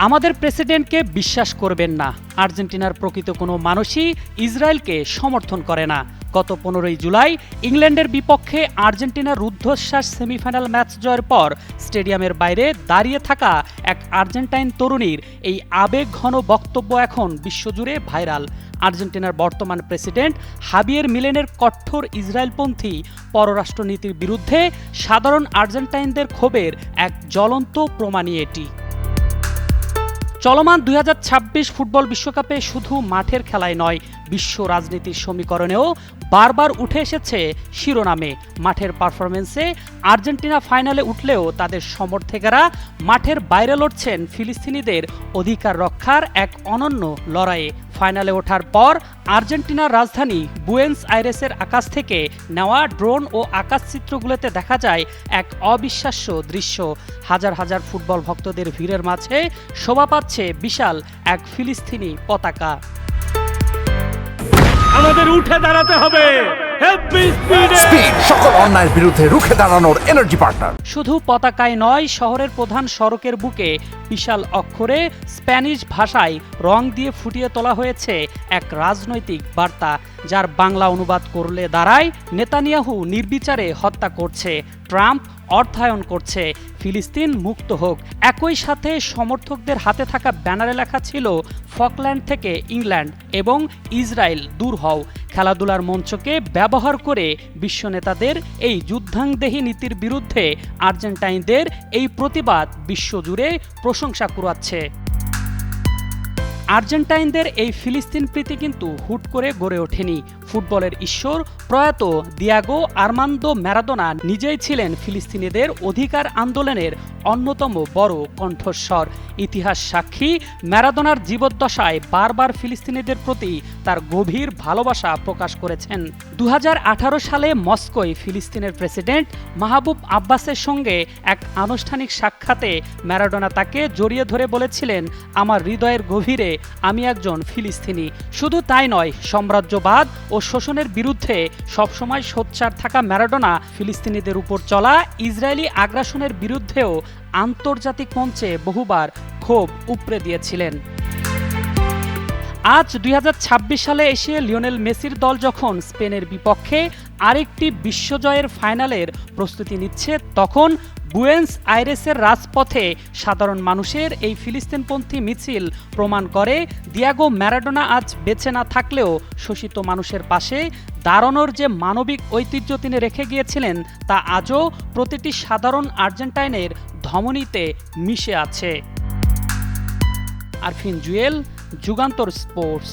আমাদের প্রেসিডেন্টকে বিশ্বাস করবেন না। আর্জেন্টিনার প্রকৃত কোনো মানুষই ইসরায়েলকে সমর্থন করে না। গত 15 জুলাই ইংল্যান্ডের বিপক্ষে আর্জেন্টিনার রুদ্ধশ্বাস সেমিফাইনাল ম্যাচ জয়ের পর স্টেডিয়ামের বাইরে দাঁড়িয়ে থাকা এক আর্জেন্টাইন তরুণীর এই আবেগঘন বক্তব্য এখন বিশ্বজুড়ে ভাইরাল। আর্জেন্টিনার বর্তমান প্রেসিডেন্ট হাবিয়ের মিলেনের কঠোর ইসরায়েলপন্থী পররাষ্ট্রনীতির বিরুদ্ধে সাধারণ আর্জেন্টাইনদের ক্ষোভের এক জ্বলন্ত প্রমাণই এটি। চলমান 2026 ফুটবল বিশ্বকাপে শুধু মাঠের খেলায় নয়, বিশ্ব রাজনীতির সমীকরণেও বারবার উঠে এসেছে শিরোনামে। মাঠের পারফরমেন্সে আর্জেন্টিনা ফাইনালে উঠলেও তাদের সমর্থকেরা মাঠের বাইরে লড়ছেন ফিলিস্তিনিদের অধিকার রক্ষার এক অনন্য লড়াইয়ে। ফাইনালে ওঠার পর আর্জেন্টিনার রাজধানী বুয়েন্স আইরেসের আকাশ থেকে নেওয়া ড্রোন ও আকাশচিত্রগুলোতে দেখা যায় এক অবিশ্বাস্য দৃশ্য। হাজার হাজার ফুটবল ভক্তদের ভিড়ের মাঝে শোভা পাচ্ছে বিশাল এক ফিলিস্তিনি পতাকা। আমাদের উঠে দাঁড়াতে হবে, সকল অন্যায়ের বিরুদ্ধে রুখে দাঁড়ানোর এনার্জি পার্টনার। শুধু পতাকায় নয়, শহরের প্রধান সড়কের বুকে বিশাল অক্ষরে স্প্যানিশ ভাষায় রং দিয়ে ফুটিয়ে তোলা হয়েছে এক রাজনৈতিক বার্তা, যার বাংলা অনুবাদ করলে দাঁড়ায় নেতানিয়াহু নির্বিচারে হত্যা করছে, ট্রাম্প অর্থায়ন করছে, ফিলিস্তিন মুক্ত হোক। একই সাথে সমর্থকদের হাতে থাকা ব্যানারে লেখা ছিল ফকল্যান্ড থেকে ইংল্যান্ড এবং ইসরায়েল দূর হও। খেলাধুলার মঞ্চকে ব্যবহার করে বিশ্ব নেতাদের এই যুদ্ধাংদেহী নীতির বিরুদ্ধে আর্জেন্টাইনদের এই প্রতিবাদ বিশ্বজুড়ে প্রশংসা কুড়াচ্ছে। আর্জেন্টাইনদের এই ফিলিস্তিন প্রীতি কিন্তু হুট করে গড়ে ওঠেনি। ফুটবলের ঈশ্বর প্রয়াত দিয়াগো আর্মান্দো ম্যারাদোনা নিজেই ছিলেন ফিলিস্তিনিদের অধিকার আন্দোলনের অন্যতম বড় কণ্ঠস্বর। ইতিহাস সাক্ষী, ম্যারাদোনার জীবদ্দশায় বারবার ফিলিস্তিনিদের প্রতি তার গভীর ভালোবাসা প্রকাশ করেছেন। 2018 সালে মস্কোয় ফিলিস্তিনের প্রেসিডেন্ট মাহবুব আব্বাসের সঙ্গে এক আনুষ্ঠানিক সাক্ষাতে ম্যারাডোনা তাকে জড়িয়ে ধরে বলেছিলেন, আমার হৃদয়ের গভীরে আমি একজন ফিলিস্তিনি। শুধু তাই নয়, সাম্রাজ্যবাদ ও শোষণের বিরুদ্ধে সবসময় সোচ্চার থাকা ম্যারাডোনা ফিলিস্তিনিদের উপর চলা ইসরায়েলি আগ্রাসনের বিরুদ্ধেও আন্তর্জাতিক মঞ্চে বহুবার ক্ষোভ উপড়ে দিয়েছিলেন। আজ 2026 সালে এসে লিওনেল মেসির দল যখন স্পেনের বিপক্ষে আরেকটি বিশ্বজয়ের ফাইনালের প্রস্তুতি নিচ্ছে, তখন বুয়েন্স আইরেসের রাজপথে সাধারণ মানুষের এই ফিলিস্তিনপন্থী মিছিল প্রমাণ করে দিয়াগো ম্যারাডোনা আজ বেঁচে না থাকলেও শোষিত মানুষের পাশে দাঁড়ানোর যে মানবিক ঐতিহ্য তিনি রেখে গিয়েছিলেন, তা আজও প্রতিটি সাধারণ আর্জেন্টাইনের ধমনীতে মিশে আছে। আরফিন জুয়েল, যুগান্তর স্পোর্টস।